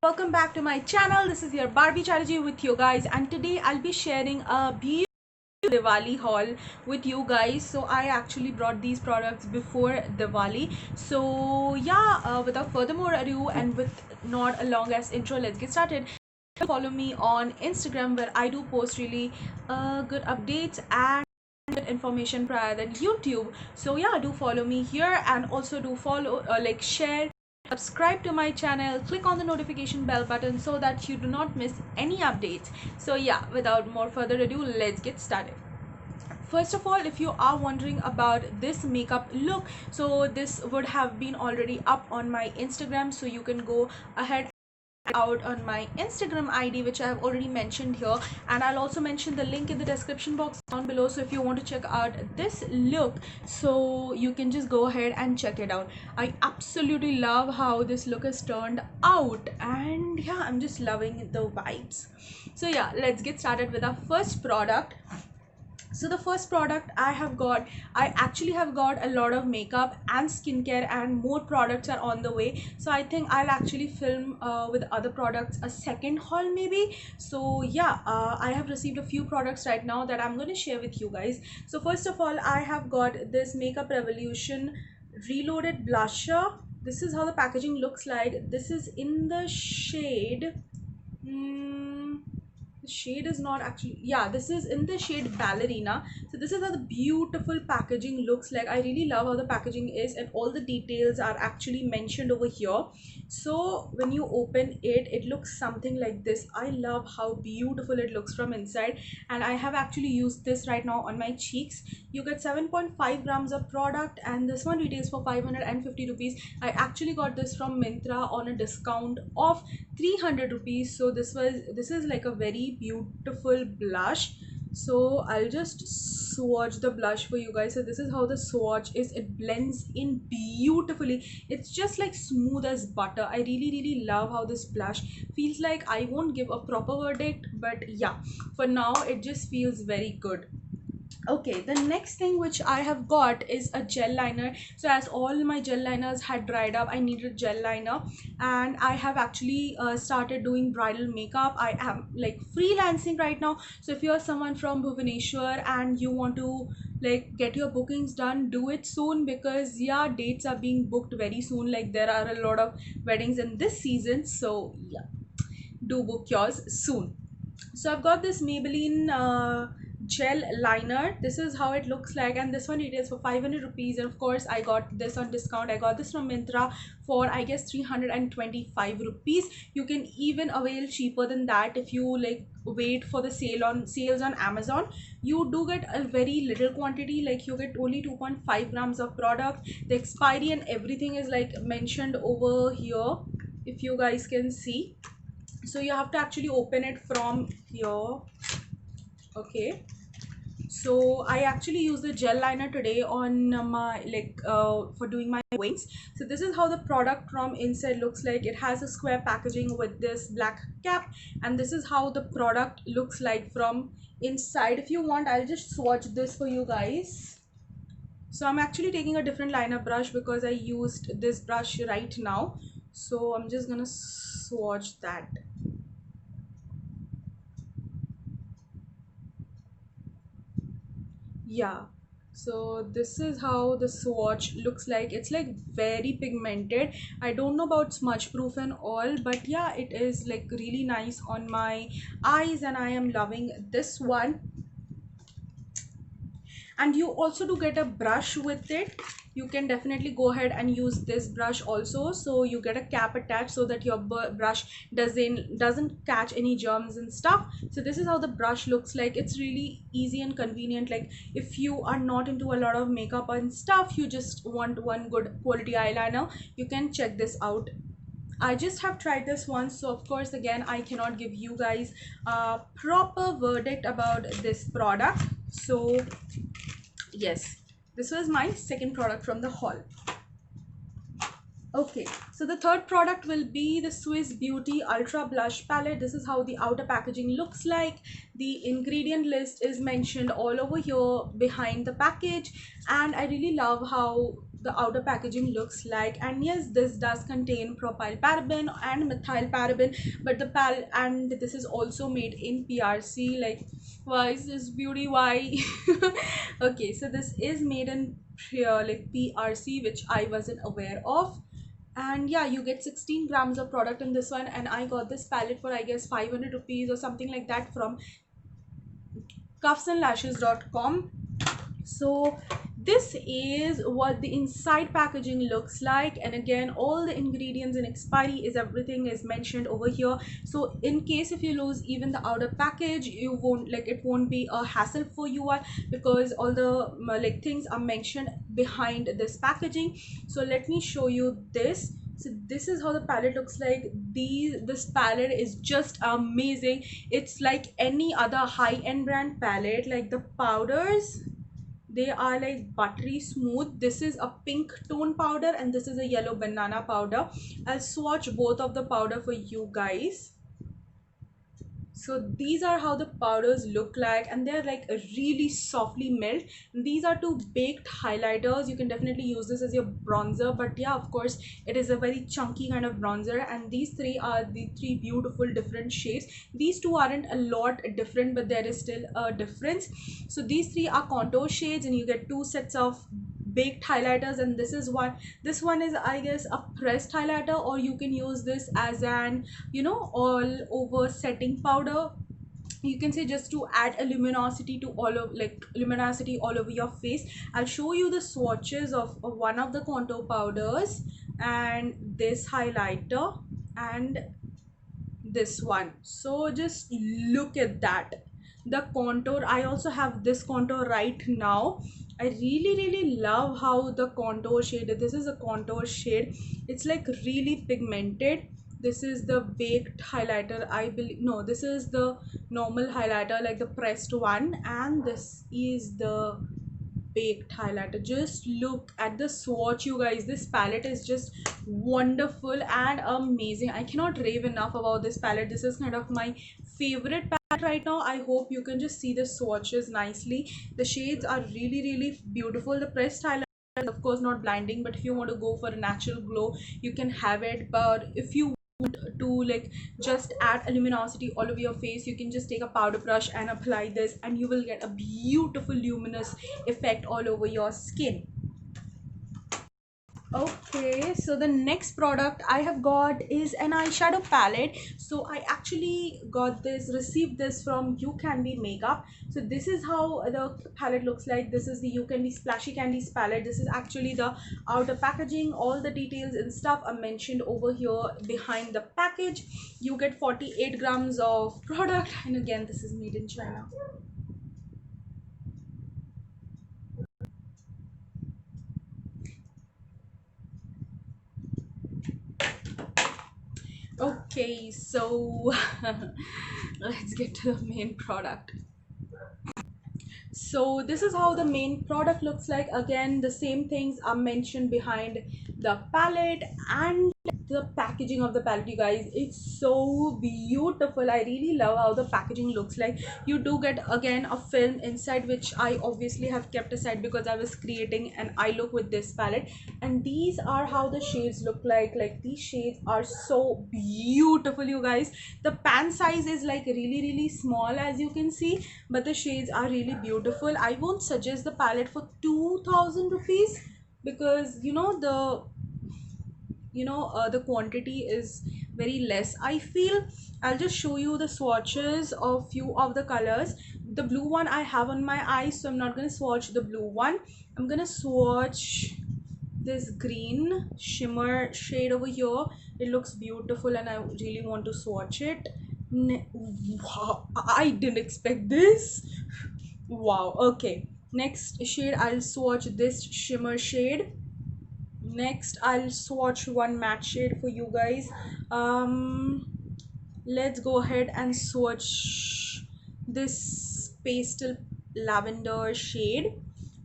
Welcome back to my channel. This is your Barbie Chatterjee with you guys, and today I'll be sharing a beautiful Diwali haul with you guys. So I actually brought these products before Diwali. So yeah, without further more ado and with not a long ass intro, let's get started. Follow me on Instagram where I do post really good updates and good information prior than YouTube. So yeah, do follow me here, and also do follow, share, subscribe to my channel, click on the notification bell button so that you do not miss any updates. So yeah, without more further ado, let's get started. First of all, if you are wondering about this makeup look, so this would have been already up on my Instagram, so you can go ahead out on my Instagram ID, which I have already mentioned here, and I'll also mention the link in the description box down below. So if you want to check out this look, so you can just go ahead and check it out. I absolutely love how this look has turned out, and yeah, I'm just loving the vibes. So yeah, let's get started with our first product. So the first product I actually have got a lot of makeup and skincare, and more products are on the way. So I think I'll actually film with other products a second haul maybe. So yeah, I have received a few products right now that I'm going to share with you guys. So first of all, I have got this Makeup Revolution Reloaded blusher. This is how the packaging looks like. This is in the shade, the shade is not actually, yeah, this is in the shade Ballerina. So this is how the beautiful packaging looks like. I really love how the packaging is, and all the details are actually mentioned over here. So when you open it, it looks something like this. I love how beautiful it looks from inside, and I have actually used this right now on my cheeks. You get 7.5 grams of product, and this one retails for 550 rupees. I actually got this from Myntra on a discount of 300 rupees. So this is like a very beautiful blush. So I'll just swatch the blush for you guys. So this is how the swatch is. It blends in beautifully. It's just like smooth as butter. I really love how this blush feels. Like, I won't give a proper verdict, but yeah, for now it just feels very good. Okay, the next thing which I have got is a gel liner. So as all my gel liners had dried up, I needed gel liner, and I have actually started doing bridal makeup. I am like freelancing right now. So if you're someone from Bhubaneswar and you want to like get your bookings done, do it soon, because yeah, dates are being booked very soon. Like, there are a lot of weddings in this season. So yeah, do book yours soon. So I've got this Maybelline gel liner. This is how it looks like, and this one retails for 500 rupees, and of course I got this on discount. I got this from Myntra for, I guess, 325 rupees. You can even avail cheaper than that if you like wait for the sales on Amazon. You do get a very little quantity, like you get only 2.5 grams of product. The expiry and everything is like mentioned over here, if you guys can see. So you have to actually open it from here. Okay, so I actually use the gel liner today on my for doing my wings. So this is how the product from inside looks like. It has a square packaging with this black cap, and this is how the product looks like from inside. If you want, I'll just swatch this for you guys. So I'm actually taking a different liner brush because I used this brush right now. So I'm just gonna swatch that. Yeah, so this is how the swatch looks like. It's like very pigmented. I don't know about smudge proof and all, but yeah, it is like really nice on my eyes, and I am loving this one. And you also do get a brush with it. You can definitely go ahead and use this brush also. So you get a cap attached so that your brush doesn't catch any germs and stuff. So this is how the brush looks like. It's really easy and convenient. Like, if you are not into a lot of makeup and stuff, you just want one good quality eyeliner, you can check this out. I just have tried this once, so of course again I cannot give you guys a proper verdict about this product. So yes, this was my second product from the haul. Okay, so the third product will be the Swiss Beauty Ultra Blush Palette. This is how the outer packaging looks like. The ingredient list is mentioned all over here behind the package, and I really love how the outer packaging looks like. And yes, this does contain propyl paraben and methyl paraben, but and this is also made in PRC. Like, why is this beauty, why? Okay, so this is made in like PRC, which I wasn't aware of. And yeah, you get 16 grams of product in this one, and I got this palette for I guess 500 rupees or something like that from cuffsandlashes.com. So this is what the inside packaging looks like, and again, all the ingredients and expiry is everything is mentioned over here. So in case if you lose even the outer package, you won't like, it won't be a hassle for you all, because all the like things are mentioned behind this packaging. So let me show you this. So this is how the palette looks like. This palette is just amazing. It's like any other high-end brand palette. Like the powders, they are like buttery smooth. This is a pink tone powder and this is a yellow banana powder. I'll swatch both of the powder for you guys. So these are how the powders look like, and they're like a really softly melt. These are two baked highlighters. You can definitely use this as your bronzer, but yeah, of course it is a very chunky kind of bronzer. And these three are the three beautiful different shades. These two aren't a lot different, but there is still a difference. So these three are contour shades, and you get two sets of baked highlighters. And this one is I guess a pressed highlighter, or you can use this as an, you know, all over setting powder, you can say, just to add a luminosity to all of like luminosity all over your face. I'll show you the swatches of one of the contour powders and this highlighter and this one. So just look at that, the contour. I also have this contour right now. I really love how the contour shade, this is a contour shade, it's like really pigmented. This is the baked highlighter, I believe. No, this is the normal highlighter, like the pressed one, and this is the baked highlighter. Just look at the swatch, you guys. This palette is just wonderful and amazing. I cannot rave enough about this palette. This is kind of my favorite palette right now. I hope you can just see the swatches nicely. The shades are really beautiful. The pressed highlighter is of course not blinding, but if you want to go for a natural glow, you can have it. But if you want to like just add a luminosity all over your face, you can just take a powder brush and apply this, and you will get a beautiful luminous effect all over your skin. Okay, so the next product I have got is an eyeshadow palette. So I actually received this from You Candy Makeup. So this is how the palette looks like. This is the You Candy Splashy Candies palette. This is actually the outer packaging. All the details and stuff are mentioned over here behind the package. You get 48 grams of product, and again, this is made in China. Okay, so let's get to the main product. So this is how the main product looks like. Again, the same things are mentioned behind the palette and the packaging of the palette, you guys. It's so beautiful. I really love how the packaging looks like. You do get again a film inside, which I obviously have kept aside because I was creating an eye look with this palette. And these are how the shades look like these shades are so beautiful, you guys. The pan size is like really small, as you can see, but the shades are really beautiful. I won't suggest the palette for 2000 rupees, because the quantity is very less, I feel. I'll just show you the swatches of few of the colors. The blue one I have on my eye, so I'm not going to swatch the blue one. I'm going to swatch this green shimmer shade over here. It looks beautiful and I really want to swatch it. Wow, I didn't expect this. Wow. Okay, next shade, I'll swatch this shimmer shade. Next I'll swatch one matte shade for you guys. Let's go ahead and swatch this pastel lavender shade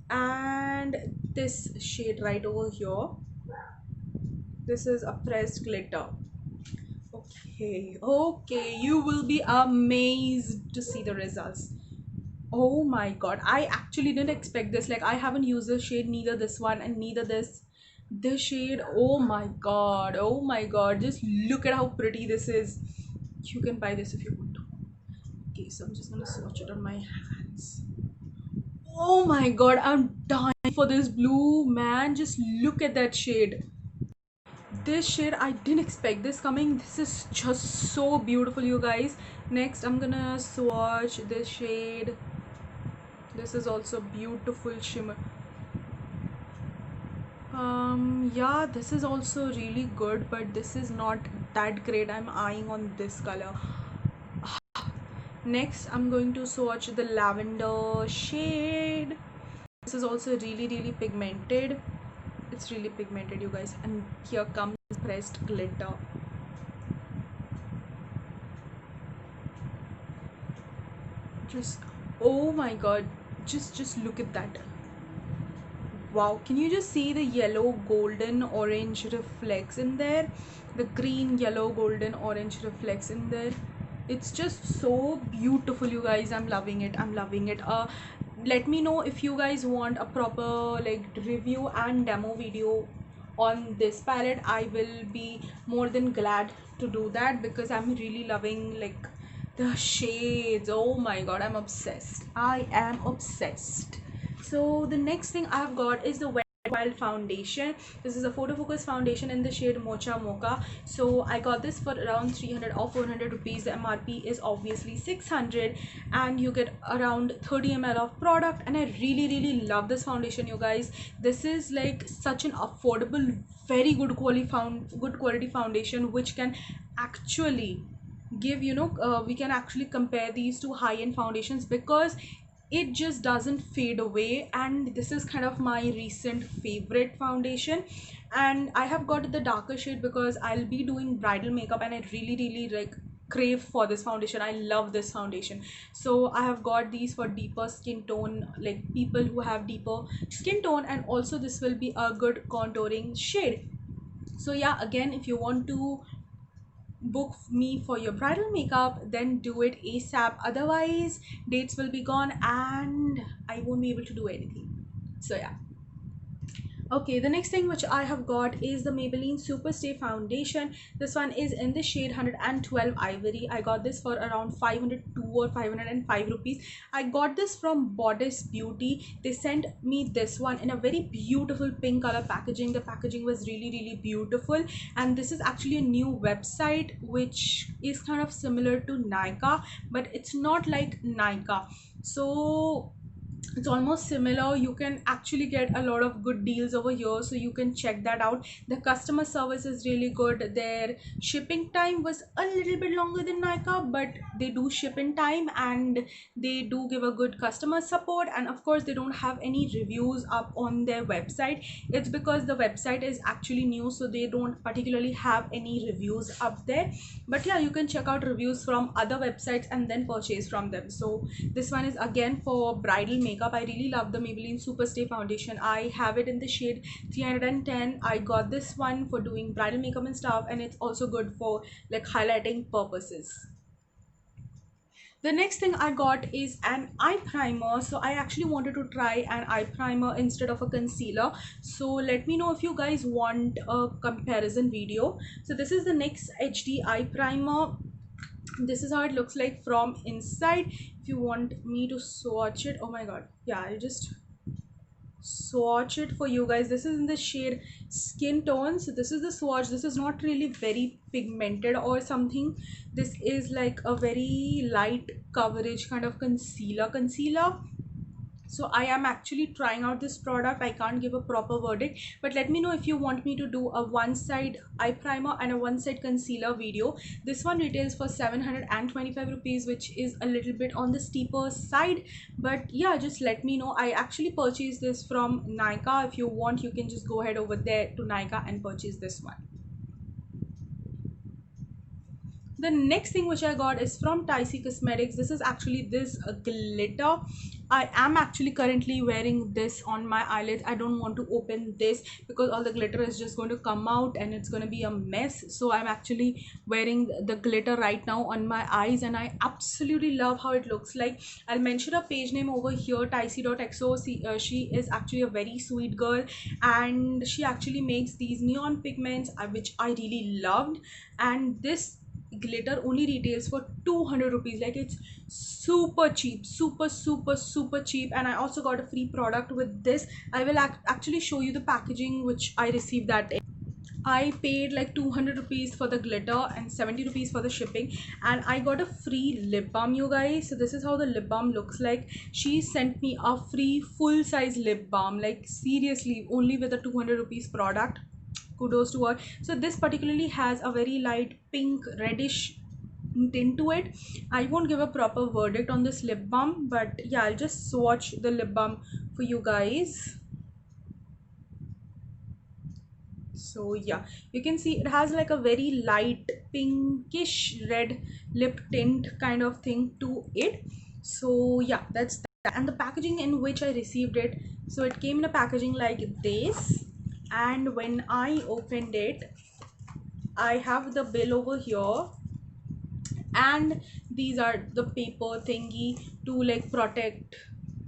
and this shade right over here. This is a pressed glitter. Okay, you will be amazed to see the results. Oh my god, I actually didn't expect this. Like, I haven't used this shade, neither this one and neither this. This shade, oh my god, oh my god, just look at how pretty this is. You can buy this if you want to. Okay, so I'm just gonna swatch it on my hands. Oh my god, I'm dying for this blue, man. Just look at that shade. This shade, I didn't expect this coming. This is just so beautiful, you guys. Next, I'm gonna swatch this shade. This is also beautiful shimmer. Yeah, this is also really good, but this is not that great. I'm eyeing on this color. Next, I'm going to swatch the lavender shade. This is also really pigmented. It's really pigmented, you guys. And here comes pressed glitter. Just, oh my god, just look at that. Wow, can you just see the yellow golden orange reflex in there, the green yellow golden orange reflex in there? It's just so beautiful, you guys. I'm loving it, I'm loving it. Let me know if you guys want a proper like review and demo video on this palette. I will be more than glad to do that because I'm really loving like the shades. Oh my god, I'm obsessed, I am obsessed. So the next thing I've got is the Wet Wild foundation. This is a photo focus foundation in the shade Mocha Mocha. So I got this for around 300 or 400 rupees. The MRP is obviously 600 and you get around 30 ml of product, and I really love this foundation, you guys. This is like such an affordable, very good quality foundation which can actually give, we can actually compare these to high-end foundations because it just doesn't fade away, and this is kind of my recent favorite foundation. And I have got the darker shade because I'll be doing bridal makeup and I really like crave for this foundation. I love this foundation, so I have got these for deeper skin tone, like people who have deeper skin tone, and also this will be a good contouring shade. So yeah, again, if you want to book me for your bridal makeup, then do it ASAP. Otherwise, dates will be gone and I won't be able to do anything. So yeah. Okay, the next thing which I have got is the Maybelline Superstay foundation. This one is in the shade 112 Ivory. I got this for around 502 or 505 rupees. I got this from Bodice Beauty. They sent me this one in a very beautiful pink color packaging. The packaging was really beautiful, and this is actually a new website which is kind of similar to Nykaa, but it's not like Nykaa. So it's almost similar. You can actually get a lot of good deals over here, so you can check that out. The customer service is really good. Their shipping time was a little bit longer than Nykaa, but they do ship in time and they do give a good customer support. And of course, they don't have any reviews up on their website. It's because the website is actually new, so they don't particularly have any reviews up there. But yeah, you can check out reviews from other websites and then purchase from them. So this one is again for bridal makeup. I really love the Maybelline Superstay foundation. I have it in the shade 310. I got this one for doing bridal makeup and stuff, and it's also good for like highlighting purposes. The next thing I got is an eye primer. So I actually wanted to try an eye primer instead of a concealer. So let me know if you guys want a comparison video. So this is the NYX HD eye primer. This is how it looks like from inside. If you want me to swatch it, oh my god, yeah, I'll just swatch it for you guys. This is in the shade Skin Tone. So this is the swatch. This is not really very pigmented or something. This is like a very light coverage kind of concealer. So I am actually trying out this product. I can't give a proper verdict, but let me know if you want me to do a one side eye primer and a one side concealer video. This one retails for 725 rupees, which is a little bit on the steeper side, but yeah, just let me know. I actually purchased this from Nykaa. If you want, you can just go ahead over there to Nykaa and purchase this one. The next thing which I got is from Tycee Cosmetics. This is actually this glitter. I am actually currently wearing this on my eyelids. I don't want to open this because all the glitter is just going to come out and it's going to be a mess. So I'm actually wearing the glitter right now on my eyes and I absolutely love how it looks like. I'll mention a page name over here, Ticey.xo. She is actually a very sweet girl and she actually makes these neon pigments which I really loved. And this glitter only retails for 200 rupees. Like, it's super cheap, super cheap. And I also got a free product with this. I will actually show you the packaging which I received that day. I paid like 200 rupees for the glitter and 70 rupees for the shipping, and I got a free lip balm, you guys. So this is how the lip balm looks like. She sent me a free full size lip balm, like seriously, only with a 200 rupees product. Kudos to her. So this particularly has a very light pink reddish tint to it. I won't give a proper verdict on this lip balm, but yeah, I'll just swatch the lip balm for you guys. So yeah, you can see it has like a very light pinkish red lip tint kind of thing to it. So yeah, that's that. And the packaging in which I received it, so it came in a packaging like this, and when I opened it, I have the bill over here, and these are the paper thingy to like protect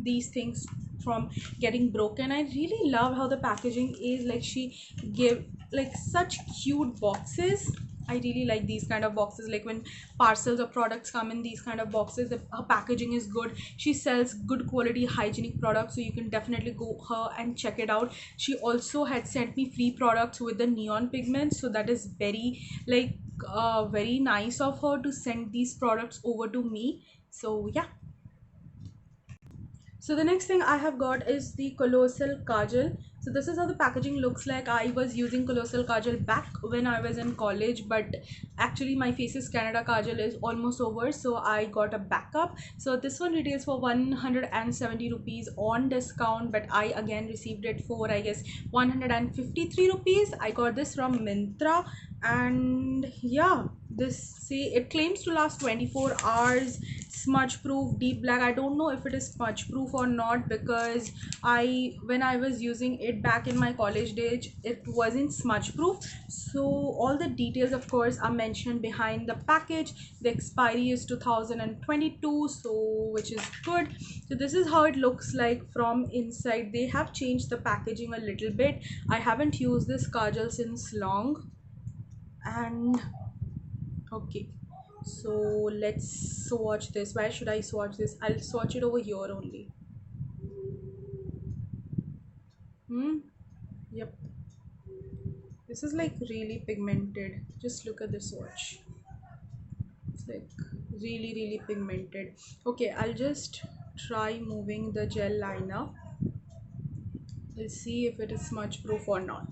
these things from getting broken. I really love how the packaging is. Like, she give like such cute boxes. I really like these kind of boxes, like when parcels or products come in these kind of boxes. Her packaging is good. She sells good quality hygienic products, so you can definitely go her and check it out. She also had sent me free products with the neon pigments, so that is very like very nice of her to send these products over to me. So yeah. So the next thing I have got is the Colossal Kajal. So this is how the packaging looks like. I was using Colossal Kajal back when I was in college, but actually my Faces Canada Kajal is almost over, so I got a backup. So this one retails for 170 rupees on discount, but I again received it for, I guess, 153 rupees. I got this from Myntra, and yeah, this, see, it claims to last 24 hours, smudge proof, deep black. I don't know if it is smudge proof or not, because when I was using it back in my college days, it wasn't smudge proof. So all the details of course are mentioned behind the package. The expiry is 2022, so which is good. So this is how it looks like from inside. They have changed the packaging a little bit. I haven't used this kajal since long. And okay, so let's swatch this. Where should I swatch this? I'll swatch it over here only. Yep, this is like really pigmented. Just look at the swatch. It's like really pigmented. Okay, I'll just try moving the gel liner. We'll see if it is smudge proof or not.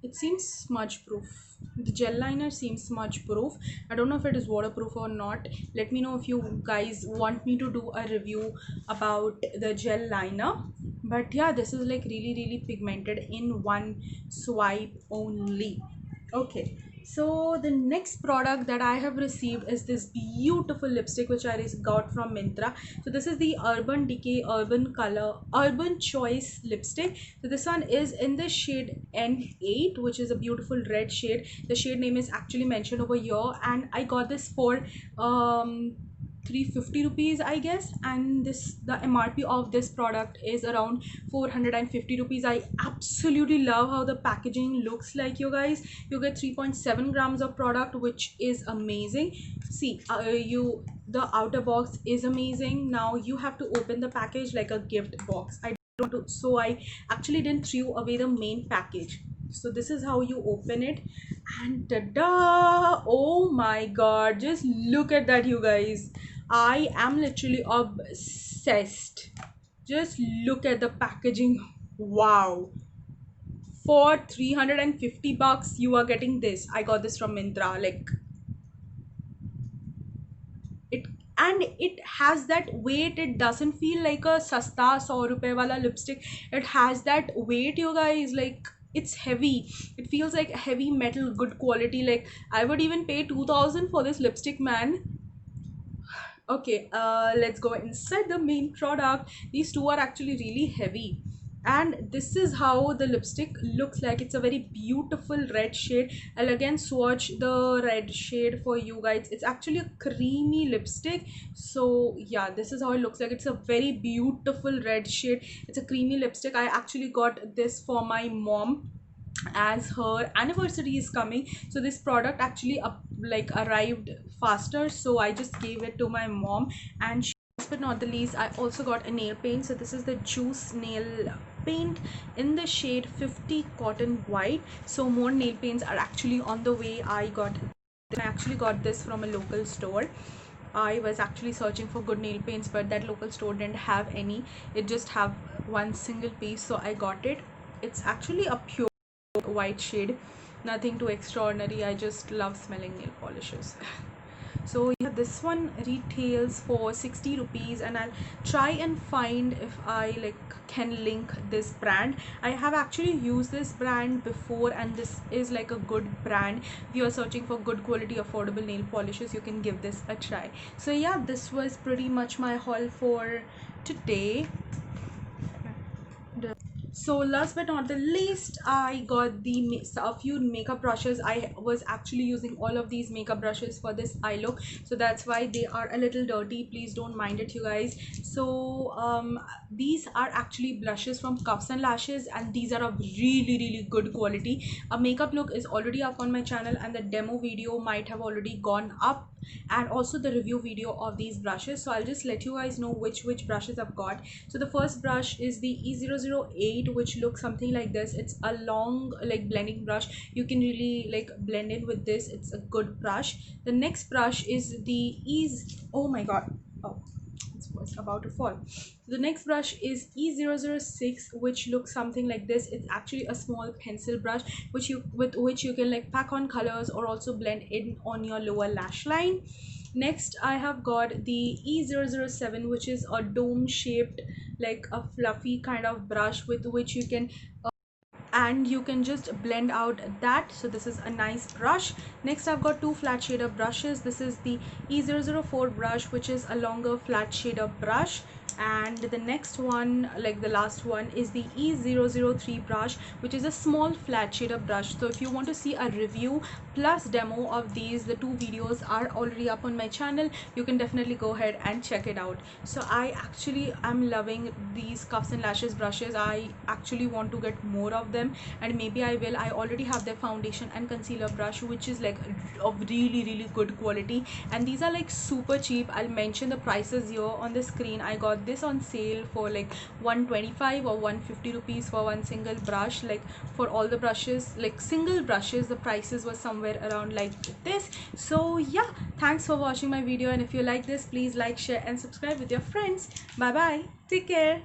It seems smudge proof. The gel liner seems smudge proof. I don't know if it is waterproof or not. Let me know if you guys want me to do a review about the gel liner. But yeah, this is like really pigmented in one swipe only. Okay, so the next product that I have received is this beautiful lipstick which I got from Myntra. So this is the Urban Decay Urban Color Urban Choice lipstick. So this one is in the shade N8, which is a beautiful red shade. The shade name is actually mentioned over here, and I got this for 350 rupees, I guess, and the MRP of this product is around 450 rupees. I absolutely love how the packaging looks like, you guys. You get 3.7 grams of product, which is amazing. See, the outer box is amazing. Now you have to open the package like a gift box. I don't do, so I actually didn't throw away the main package. So this is how you open it, and ta-da! Oh my god, just look at that, you guys. I am literally obsessed. Just look at the packaging. Wow. For 350 bucks you are getting this. I got this from Myntra. Like, it, and it has that weight. It doesn't feel like a sasta 100 rupees wala lipstick. It has that weight, you guys. Like, it's heavy. It feels like heavy metal, good quality. Like, I would even pay 2000 for this lipstick, man. Okay, let's go inside the main product. These two are actually really heavy. And this is how the lipstick looks like. It's a very beautiful red shade. I'll again swatch the red shade for you guys. It's actually a creamy lipstick. So yeah, this is how it looks like. It's a very beautiful red shade. It's a creamy lipstick. I actually got this for my mom as her anniversary is coming, so this product actually arrived faster, so I just gave it to my mom. And last but not the least, I also got a nail paint. So this is the Juice nail paint in the shade 50 cotton white. So more nail paints are actually on the way. I actually got this from a local store. I was actually searching for good nail paints, but that local store didn't have any. It just have one single piece, so I got it. It's actually a pure white shade, nothing too extraordinary. I just love smelling nail polishes. So yeah, this one retails for 60 rupees, and I'll try and find if I can link this brand. I have actually used this brand before, and this is like a good brand. If you are searching for good quality affordable nail polishes, you can give this a try. So yeah, this was pretty much my haul for today. So last but not the least, I got a few makeup brushes. I was actually using all of these makeup brushes for this eye look, so that's why they are a little dirty. Please don't mind it, you guys. So these are actually blushes from Cuffs and Lashes, and these are of really good quality. A makeup look is already up on my channel, and the demo video might have already gone up, and also the review video of these brushes. So I'll just let you guys know which brushes I've got. So the first brush is the E008, which looks something like this. It's a long blending brush. You can really blend in with this. It's a good brush. The next brush is the oh my god, oh, it was about to fall. The next brush is E006, which looks something like this. It's actually a small pencil brush with which you can pack on colors or also blend in on your lower lash line. Next, I have got the E007, which is a dome shaped, like a fluffy kind of brush with which you can and you can just blend out that. So this is a nice brush. Next, I've got two flat shader brushes. This is the E004 brush, which is a longer flat shader brush, and the next one, the last one, is the E003 brush, which is a small flat shader brush. So if you want to see a review plus demo of these, the two videos are already up on my channel. You can definitely go ahead and check it out. So I actually am loving these Cuffs and Lashes brushes. I actually want to get more of them, and maybe I will. I already have their foundation and concealer brush, which is of really good quality, and these are super cheap. I'll mention the prices here on the screen. I got this on sale for 125 or 150 rupees for one single brush. For all the brushes, single brushes, the prices were somewhere around this. So yeah, thanks for watching my video, and if you like this, please like, share and subscribe with your friends. Bye bye, take care.